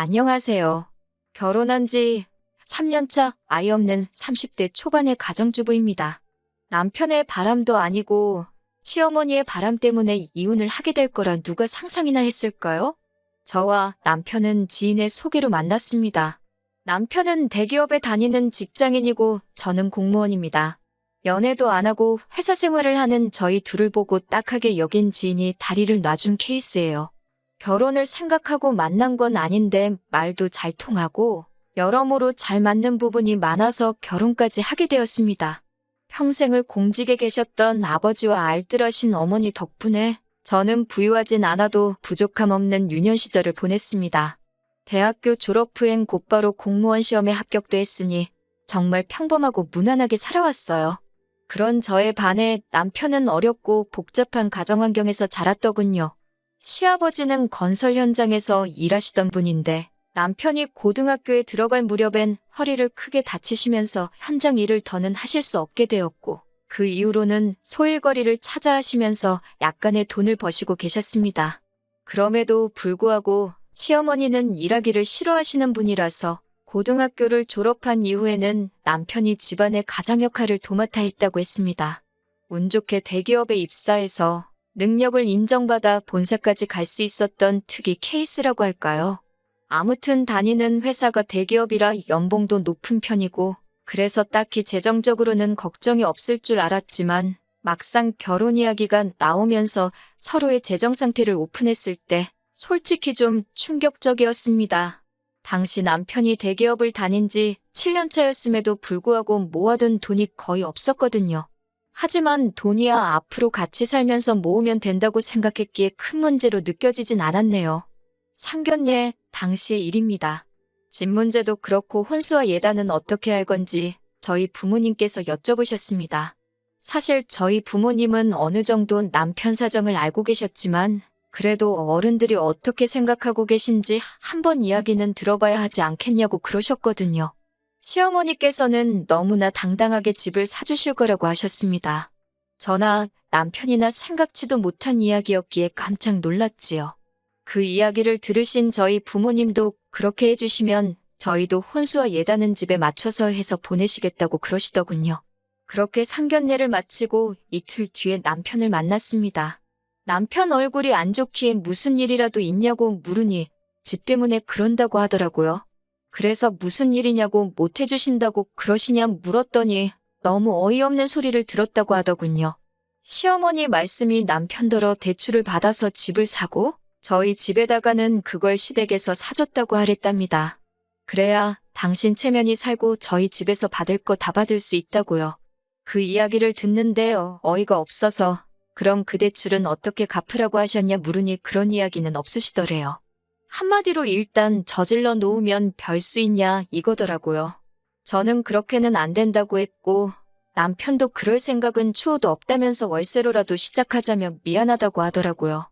안녕하세요. 결혼한 지 3년차 아이 없는 30대 초반의 가정주부입니다. 남편의 바람도 아니고 시어머니의 바람 때문에 이혼을 하게 될 거라 누가 상상이나 했을까요? 저와 남편은 지인의 소개로 만났습니다. 남편은 대기업에 다니는 직장인이고 저는 공무원입니다. 연애도 안 하고 회사 생활을 하는 저희 둘을 보고 딱하게 여긴 지인이 다리를 놔준 케이스예요. 결혼을 생각하고 만난 건 아닌데 말도 잘 통하고 여러모로 잘 맞는 부분이 많아서 결혼까지 하게 되었습니다. 평생을 공직에 계셨던 아버지와 알뜰하신 어머니 덕분에 저는 부유하진 않아도 부족함 없는 유년 시절을 보냈습니다. 대학교 졸업 후엔 곧바로 공무원 시험에 합격도 했으니 정말 평범하고 무난하게 살아왔어요. 그런 저에 반해 남편은 어렵고 복잡한 가정 환경에서 자랐더군요. 시아버지는 건설 현장에서 일하시던 분인데 남편이 고등학교에 들어갈 무렵엔 허리를 크게 다치시면서 현장 일을 더는 하실 수 없게 되었고 그 이후로는 소일거리를 찾아 하시면서 약간의 돈을 버시고 계셨습니다. 그럼에도 불구하고 시어머니는 일하기를 싫어하시는 분이라서 고등학교를 졸업한 이후에는 남편이 집안의 가장 역할을 도맡아 했다고 했습니다. 운 좋게 대기업에 입사해서 능력을 인정받아 본사까지 갈 수 있었던 특이 케이스라고 할까요? 아무튼 다니는 회사가 대기업이라 연봉도 높은 편이고 그래서 딱히 재정적으로는 걱정이 없을 줄 알았지만 막상 결혼 이야기가 나오면서 서로의 재정 상태를 오픈했을 때 솔직히 좀 충격적이었습니다. 당시 남편이 대기업을 다닌 지 7년 차였음에도 불구하고 모아둔 돈이 거의 없었거든요. 하지만 돈이야 앞으로 같이 살면서 모으면 된다고 생각했기에 큰 문제로 느껴지진 않았네요. 상견례 당시의 일입니다. 집 문제도 그렇고 혼수와 예단은 어떻게 할 건지 저희 부모님께서 여쭤보셨습니다. 사실 저희 부모님은 어느 정도 남편 사정을 알고 계셨지만 그래도 어른들이 어떻게 생각하고 계신지 한번 이야기는 들어봐야 하지 않겠냐고 그러셨거든요. 시어머니께서는 너무나 당당하게 집을 사주실 거라고 하셨습니다. 저나 남편이나 생각지도 못한 이야기였기에 깜짝 놀랐지요. 그 이야기를 들으신 저희 부모님도 그렇게 해주시면 저희도 혼수와 예단은 집에 맞춰서 해서 보내시겠다고 그러시더군요. 그렇게 상견례를 마치고 이틀 뒤에 남편을 만났습니다. 남편 얼굴이 안 좋기에 무슨 일이라도 있냐고 물으니 집 때문에 그런다고 하더라고요. 그래서 무슨 일이냐고 못 해주신다고 그러시냐 물었더니 너무 어이없는 소리를 들었다고 하더군요. 시어머니 말씀이 남편더러 대출을 받아서 집을 사고 저희 집에다가는 그걸 시댁에서 사줬다고 하랬답니다. 그래야 당신 체면이 살고 저희 집에서 받을 거 다 받을 수 있다고요. 그 이야기를 듣는데 어이가 없어서 그럼 그 대출은 어떻게 갚으라고 하셨냐 물으니 그런 이야기는 없으시더래요. 한마디로 일단 저질러 놓으면 별 수 있냐 이거더라고요. 저는 그렇게는 안 된다고 했고 남편도 그럴 생각은 추호도 없다면서 월세로라도 시작하자며 미안하다고 하더라고요.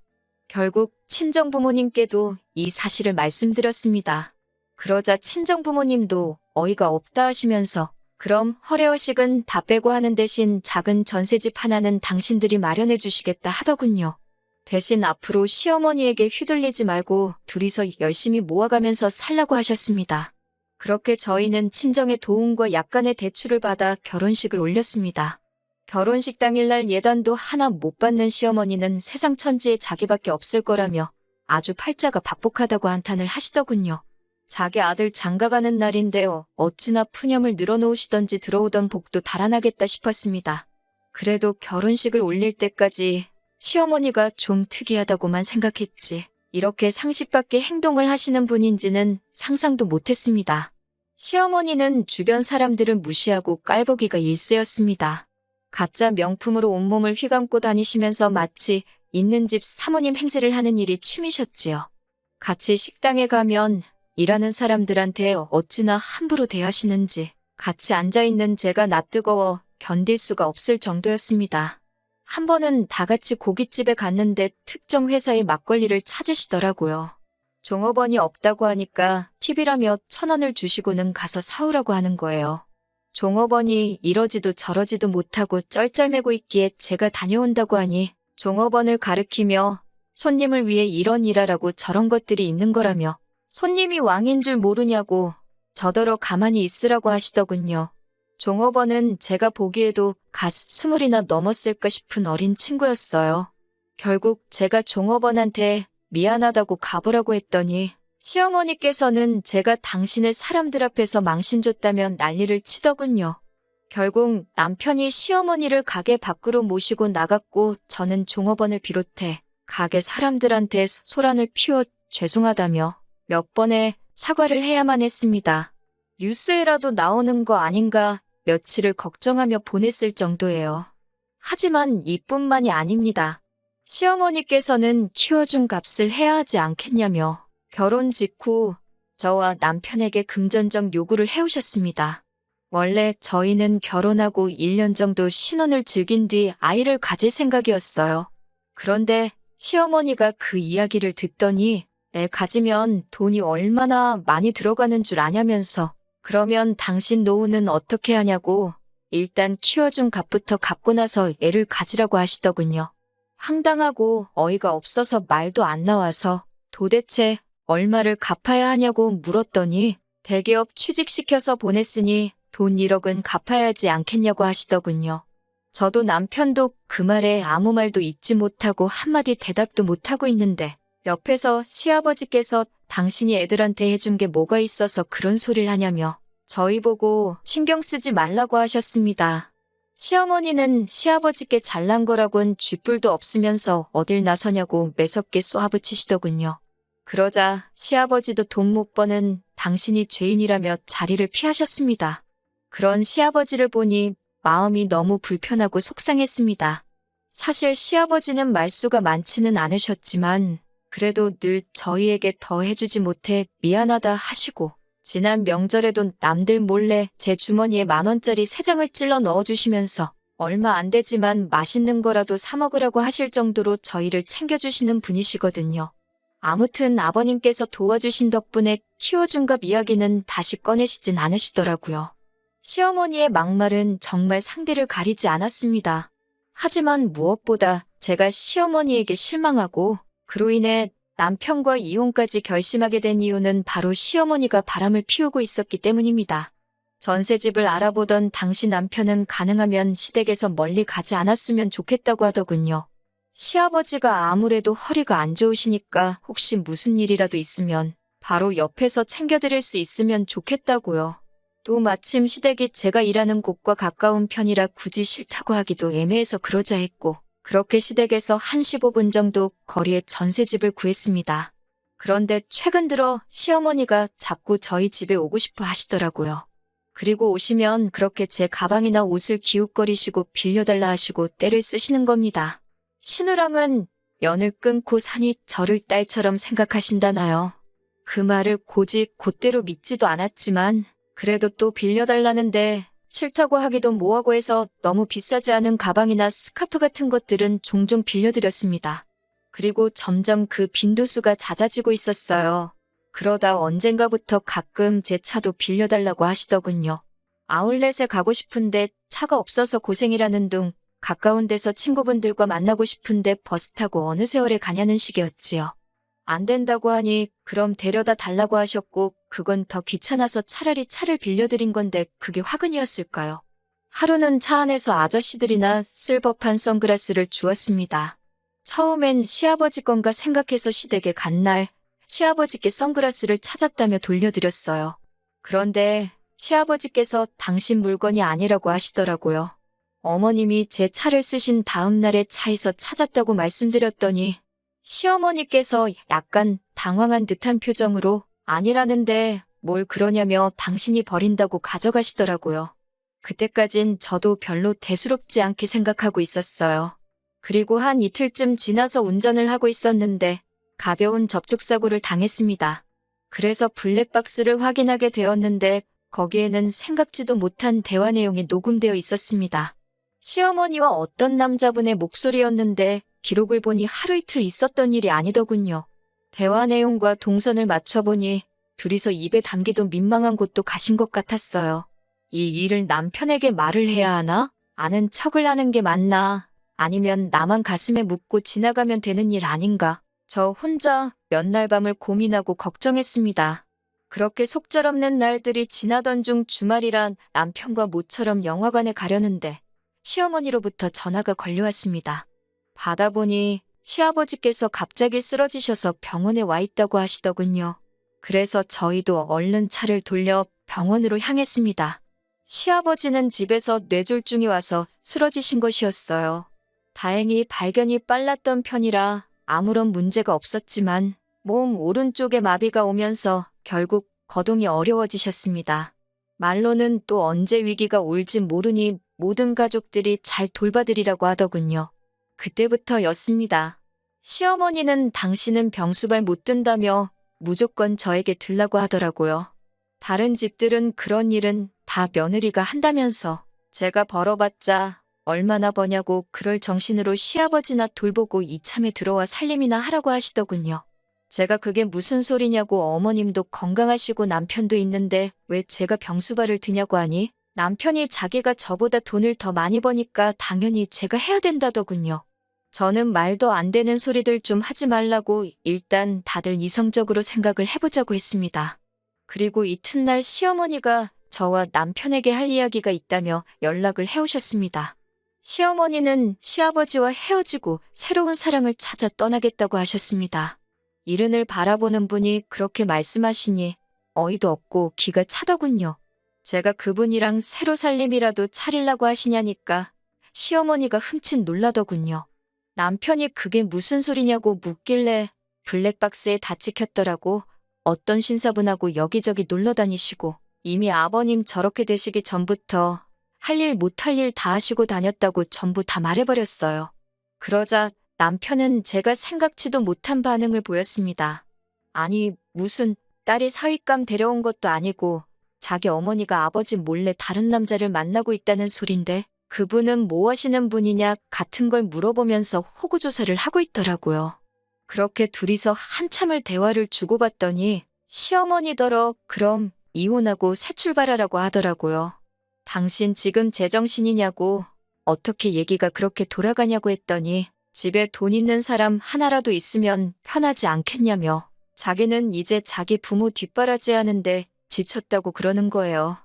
결국 친정부모님께도 이 사실을 말씀드렸습니다. 그러자 친정부모님도 어이가 없다 하시면서 그럼 허례허식은 다 빼고 하는 대신 작은 전셋집 하나는 당신들이 마련해 주시겠다 하더군요. 대신 앞으로 시어머니에게 휘둘리지 말고 둘이서 열심히 모아가면서 살라고 하셨습니다. 그렇게 저희는 친정의 도움과 약간의 대출을 받아 결혼식을 올렸습니다. 결혼식 당일날 예단도 하나 못 받는 시어머니는 세상 천지에 자기밖에 없을 거라며 아주 팔자가 박복하다고 한탄을 하시더군요. 자기 아들 장가가는 날인데요. 어찌나 푸념을 늘어놓으시던지 들어오던 복도 달아나겠다 싶었습니다. 그래도 결혼식을 올릴 때까지 시어머니가 좀 특이하다고만 생각했지 이렇게 상식 밖의 행동을 하시는 분인지는 상상도 못했습니다. 시어머니는 주변 사람들을 무시하고 깔보기가 일쑤였습니다. 가짜 명품으로 온몸을 휘감고 다니시면서 마치 있는 집 사모님 행세를 하는 일이 취미셨지요. 같이 식당에 가면 일하는 사람들한테 어찌나 함부로 대하시는지 같이 앉아있는 제가 낯뜨거워 견딜 수가 없을 정도였습니다. 한 번은 다 같이 고깃집에 갔는데 특정 회사의 막걸리를 찾으시더라고요. 종업원이 없다고 하니까 팁이라며 1,000원을 주시고는 가서 사오라고 하는 거예요. 종업원이 이러지도 저러지도 못하고 쩔쩔매고 있기에 제가 다녀온다고 하니 종업원을 가리키며 손님을 위해 이런 일하라고 저런 것들이 있는 거라며 손님이 왕인 줄 모르냐고 저더러 가만히 있으라고 하시더군요. 종업원은 제가 보기에도 갓 20이나 넘었을까 싶은 어린 친구였어요. 결국 제가 종업원한테 미안하다고 가보라고 했더니 시어머니께서는 제가 당신을 사람들 앞에서 망신줬다면 난리를 치더군요. 결국 남편이 시어머니를 가게 밖으로 모시고 나갔고 저는 종업원을 비롯해 가게 사람들한테 소란을 피워 죄송하다며 몇 번의 사과를 해야만 했습니다. 뉴스에라도 나오는 거 아닌가 며칠을 걱정하며 보냈을 정도예요. 하지만 이뿐만이 아닙니다. 시어머니께서는 키워준 값을 해야 하지 않겠냐며 결혼 직후 저와 남편에게 금전적 요구를 해오셨습니다. 원래 저희는 결혼하고 1년 정도 신혼을 즐긴 뒤 아이를 가질 생각이었어요. 그런데 시어머니가 그 이야기를 듣더니 애 가지면 돈이 얼마나 많이 들어가는 줄 아냐면서 그러면 당신 노후는 어떻게 하냐고 일단 키워준 값부터 갚고 나서 애를 가지라고 하시더군요. 황당하고 어이가 없어서 말도 안 나와서 도대체 얼마를 갚아야 하냐고 물었더니 대기업 취직시켜서 보냈으니 돈 1억은 갚아야 하지 않겠냐고 하시더군요. 저도 남편도 그 말에 아무 말도 잊지 못하고 한마디 대답도 못하고 있는데 옆에서 시아버지께서 당신이 애들한테 해준 게 뭐가 있어서 그런 소리를 하냐며 저희 보고 신경 쓰지 말라고 하셨습니다. 시어머니는 시아버지께 잘난 거라곤 쥐뿔도 없으면서 어딜 나서냐고 매섭게 쏘아붙이시더군요. 그러자 시아버지도 돈 못 버는 당신이 죄인이라며 자리를 피하셨습니다. 그런 시아버지를 보니 마음이 너무 불편하고 속상했습니다. 사실 시아버지는 말수가 많지는 않으셨지만 그래도 늘 저희에게 더 해주지 못해 미안하다 하시고 지난 명절에도 남들 몰래 제 주머니에 10,000원짜리 3장을 찔러 넣어주시면서 얼마 안 되지만 맛있는 거라도 사 먹으라고 하실 정도로 저희를 챙겨주시는 분이시거든요. 아무튼 아버님께서 도와주신 덕분에 키워준 값 이야기는 다시 꺼내시진 않으시더라고요. 시어머니의 막말은 정말 상대를 가리지 않았습니다. 하지만 무엇보다 제가 시어머니에게 실망하고 그로 인해 남편과 이혼까지 결심하게 된 이유는 바로 시어머니가 바람을 피우고 있었기 때문입니다. 전셋집을 알아보던 당시 남편은 가능하면 시댁에서 멀리 가지 않았으면 좋겠다고 하더군요. 시아버지가 아무래도 허리가 안 좋으시니까 혹시 무슨 일이라도 있으면 바로 옆에서 챙겨드릴 수 있으면 좋겠다고요. 또 마침 시댁이 제가 일하는 곳과 가까운 편이라 굳이 싫다고 하기도 애매해서 그러자 했고 그렇게 시댁에서 한 15분 정도 거리에 전셋집을 구했습니다. 그런데 최근 들어 시어머니가 자꾸 저희 집에 오고 싶어 하시더라고요. 그리고 오시면 그렇게 제 가방이나 옷을 기웃거리시고 빌려달라 하시고 떼를 쓰시는 겁니다. 신우랑은 연을 끊고 사니 저를 딸처럼 생각하신다나요. 그 말을 고직 곧대로 믿지도 않았지만 그래도 또 빌려달라는데 싫다고 하기도 뭐하고 해서 너무 비싸지 않은 가방이나 스카프 같은 것들은 종종 빌려드렸습니다. 그리고 점점 그 빈도수가 잦아지고 있었어요. 그러다 언젠가부터 가끔 제 차도 빌려달라고 하시더군요. 아울렛에 가고 싶은데 차가 없어서 고생이라는 둥 가까운 데서 친구분들과 만나고 싶은데 버스 타고 어느 세월에 가냐는 식이었지요. 안 된다고 하니 그럼 데려다 달라고 하셨고 그건 더 귀찮아서 차라리 차를 빌려드린 건데 그게 화근이었을까요? 하루는 차 안에서 아저씨들이나 쓸 법한 선글라스를 주었습니다. 처음엔 시아버지 건가 생각해서 시댁에 간 날 시아버지께 선글라스를 찾았다며 돌려드렸어요. 그런데 시아버지께서 당신 물건이 아니라고 하시더라고요. 어머님이 제 차를 쓰신 다음 날에 차에서 찾았다고 말씀드렸더니 시어머니께서 약간 당황한 듯한 표정으로 아니라는데 뭘 그러냐며 당신이 버린다고 가져가시더라고요. 그때까진 저도 별로 대수롭지 않게 생각하고 있었어요. 그리고 한 이틀쯤 지나서 운전을 하고 있었는데 가벼운 접촉사고를 당했습니다. 그래서 블랙박스를 확인하게 되었는데 거기에는 생각지도 못한 대화 내용이 녹음되어 있었습니다. 시어머니와 어떤 남자분의 목소리였는데 기록을 보니 하루 이틀 있었던 일이 아니더군요. 대화 내용과 동선을 맞춰보니 둘이서 입에 담기도 민망한 곳도 가신 것 같았어요. 이 일을 남편에게 말을 해야 하나? 아는 척을 하는 게 맞나? 아니면 나만 가슴에 묻고 지나가면 되는 일 아닌가? 저 혼자 몇 날 밤을 고민하고 걱정했습니다. 그렇게 속절없는 날들이 지나던 중 주말이란 남편과 모처럼 영화관에 가려는데 시어머니로부터 전화가 걸려왔습니다. 받아보니 시아버지께서 갑자기 쓰러지셔서 병원에 와 있다고 하시더군요. 그래서 저희도 얼른 차를 돌려 병원으로 향했습니다. 시아버지는 집에서 뇌졸중이 와서 쓰러지신 것이었어요. 다행히 발견이 빨랐던 편이라 아무런 문제가 없었지만 몸 오른쪽에 마비가 오면서 결국 거동이 어려워지셨습니다. 말로는 또 언제 위기가 올지 모르니 모든 가족들이 잘 돌봐드리라고 하더군요. 그때부터였습니다. 시어머니는 당신은 병수발 못 든다며 무조건 저에게 들라고 하더라고요. 다른 집들은 그런 일은 다 며느리가 한다면서 제가 벌어봤자 얼마나 버냐고 그럴 정신으로 시아버지나 돌보고 이참에 들어와 살림이나 하라고 하시더군요. 제가 그게 무슨 소리냐고 어머님도 건강하시고 남편도 있는데 왜 제가 병수발을 드냐고 하니 남편이 자기가 저보다 돈을 더 많이 버니까 당연히 제가 해야 된다더군요. 저는 말도 안 되는 소리들 좀 하지 말라고 일단 다들 이성적으로 생각을 해보자고 했습니다. 그리고 이튿날 시어머니가 저와 남편에게 할 이야기가 있다며 연락을 해오셨습니다. 시어머니는 시아버지와 헤어지고 새로운 사랑을 찾아 떠나겠다고 하셨습니다. 이른을 바라보는 분이 그렇게 말씀하시니 어이도 없고 기가 차더군요. 제가 그분이랑 새로 살림이라도 차리려고 하시냐니까 시어머니가 흠칫 놀라더군요. 남편이 그게 무슨 소리냐고 묻길래 블랙박스에 다 찍혔더라고. 어떤 신사분하고 여기저기 놀러 다니시고 이미 아버님 저렇게 되시기 전부터 할 일 못할 일 다 하시고 다녔다고 전부 다 말해버렸어요. 그러자 남편은 제가 생각지도 못한 반응을 보였습니다. 아니 무슨 딸이 사윗감 데려온 것도 아니고 자기 어머니가 아버지 몰래 다른 남자를 만나고 있다는 소린데 그분은 뭐 하시는 분이냐 같은 걸 물어보면서 호구조사를 하고 있더라고요. 그렇게 둘이서 한참을 대화를 주고받더니 시어머니더러 그럼 이혼하고 새 출발하라고 하더라고요. 당신 지금 제정신이냐고 어떻게 얘기가 그렇게 돌아가냐고 했더니 집에 돈 있는 사람 하나라도 있으면 편하지 않겠냐며 자기는 이제 자기 부모 뒷바라지 하는데 지쳤다고 그러는 거예요.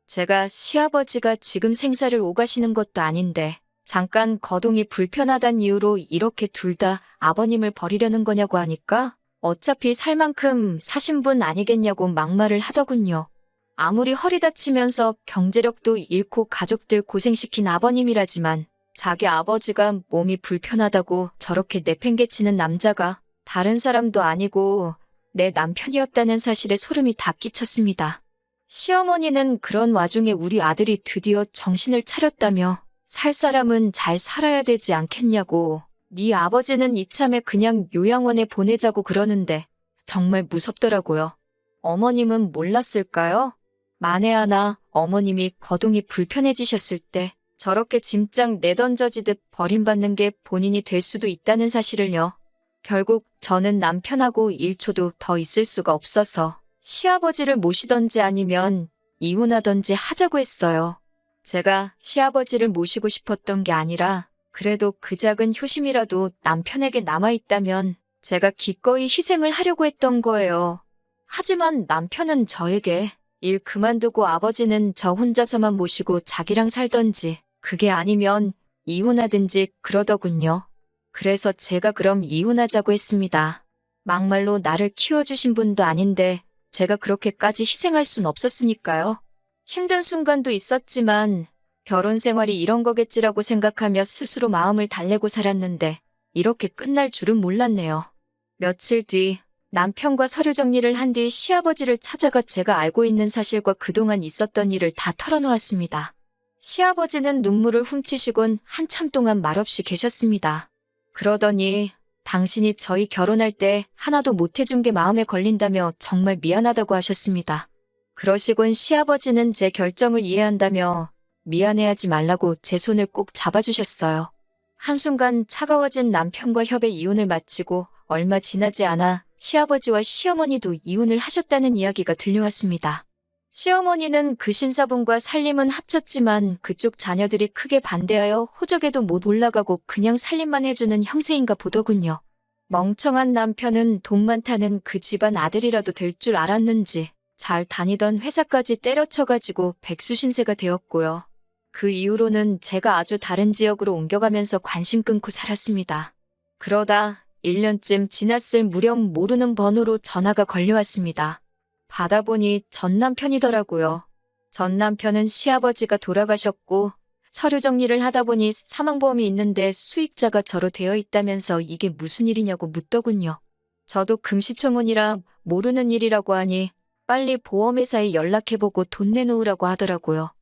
제가 시아버지가 지금 생사를 오가시는 것도 아닌데 잠깐 거동이 불편하단 이유로 이렇게 둘 다 아버님을 버리려는 거냐고 하니까 어차피 살 만큼 사신 분 아니겠냐고 막말을 하더군요. 아무리 허리 다치면서 경제력도 잃고 가족들 고생시킨 아버님이라지만 자기 아버지가 몸이 불편하다고 저렇게 내팽개치는 남자가 다른 사람도 아니고 내 남편이었다는 사실에 소름이 다 끼쳤습니다. 시어머니는 그런 와중에 우리 아들이 드디어 정신을 차렸다며 살 사람은 잘 살아야 되지 않겠냐고 네 아버지는 이참에 그냥 요양원에 보내자고 그러는데 정말 무섭더라고요. 어머님은 몰랐을까요? 만에 하나 어머님이 거동이 불편해지셨을 때 저렇게 짐짝 내던져지듯 버림받는 게 본인이 될 수도 있다는 사실을요. 결국 저는 남편하고 1초도 더 있을 수가 없어서 시아버지를 모시던지 아니면 이혼하던지 하자고 했어요. 제가 시아버지를 모시고 싶었던 게 아니라 그래도 그 작은 효심이라도 남편에게 남아있다면 제가 기꺼이 희생을 하려고 했던 거예요. 하지만 남편은 저에게 일 그만두고 아버지는 저 혼자서만 모시고 자기랑 살던지 그게 아니면 이혼하든지 그러더군요. 그래서 제가 그럼 이혼하자고 했습니다. 막말로 나를 키워주신 분도 아닌데 제가 그렇게까지 희생할 순 없었으니까요. 힘든 순간도 있었지만 결혼 생활이 이런 거겠지라고 생각하며 스스로 마음을 달래고 살았는데 이렇게 끝날 줄은 몰랐네요. 며칠 뒤 남편과 서류 정리를 한 뒤 시아버지를 찾아가 제가 알고 있는 사실과 그동안 있었던 일을 다 털어놓았습니다. 시아버지는 눈물을 훔치시곤 한참 동안 말없이 계셨습니다. 그러더니 당신이 저희 결혼할 때 하나도 못해준 게 마음에 걸린다며 정말 미안하다고 하셨습니다. 그러시곤 시아버지는 제 결정을 이해한다며 미안해하지 말라고 제 손을 꼭 잡아주셨어요. 한순간 차가워진 남편과 협의 이혼을 마치고 얼마 지나지 않아 시아버지와 시어머니도 이혼을 하셨다는 이야기가 들려왔습니다. 시어머니는 그 신사분과 살림은 합쳤지만 그쪽 자녀들이 크게 반대하여 호적에도 못 올라가고 그냥 살림만 해주는 형세인가 보더군요. 멍청한 남편은 돈 많다는 그 집안 아들이라도 될 줄 알았는지 잘 다니던 회사까지 때려쳐가지고 백수신세가 되었고요. 그 이후로는 제가 아주 다른 지역으로 옮겨가면서 관심 끊고 살았습니다. 그러다 1년쯤 지났을 무렵 모르는 번호로 전화가 걸려왔습니다. 받아보니 전 남편이더라고요. 전 남편은 시아버지가 돌아가셨고 서류 정리를 하다 보니 사망보험이 있는데 수익자가 저로 되어 있다면서 이게 무슨 일이냐고 묻더군요. 저도 금시초문이라 모르는 일이라고 하니 빨리 보험회사에 연락해보고 돈 내놓으라고 하더라고요.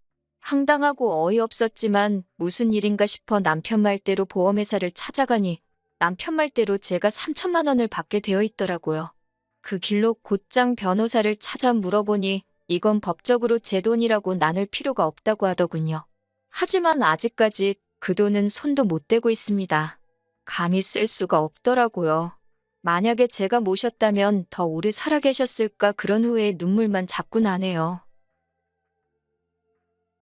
황당하고 어이없었지만 무슨 일인가 싶어 남편 말대로 보험회사를 찾아가니 남편 말대로 제가 3천만 원을 받게 되어 있더라고요. 그 길로 곧장 변호사를 찾아 물어보니 이건 법적으로 제 돈이라고 나눌 필요가 없다고 하더군요. 하지만 아직까지 그 돈은 손도 못 대고 있습니다. 감히 쓸 수가 없더라고요. 만약에 제가 모셨다면 더 오래 살아 계셨을까 그런 후에 눈물만 자꾸 나네요.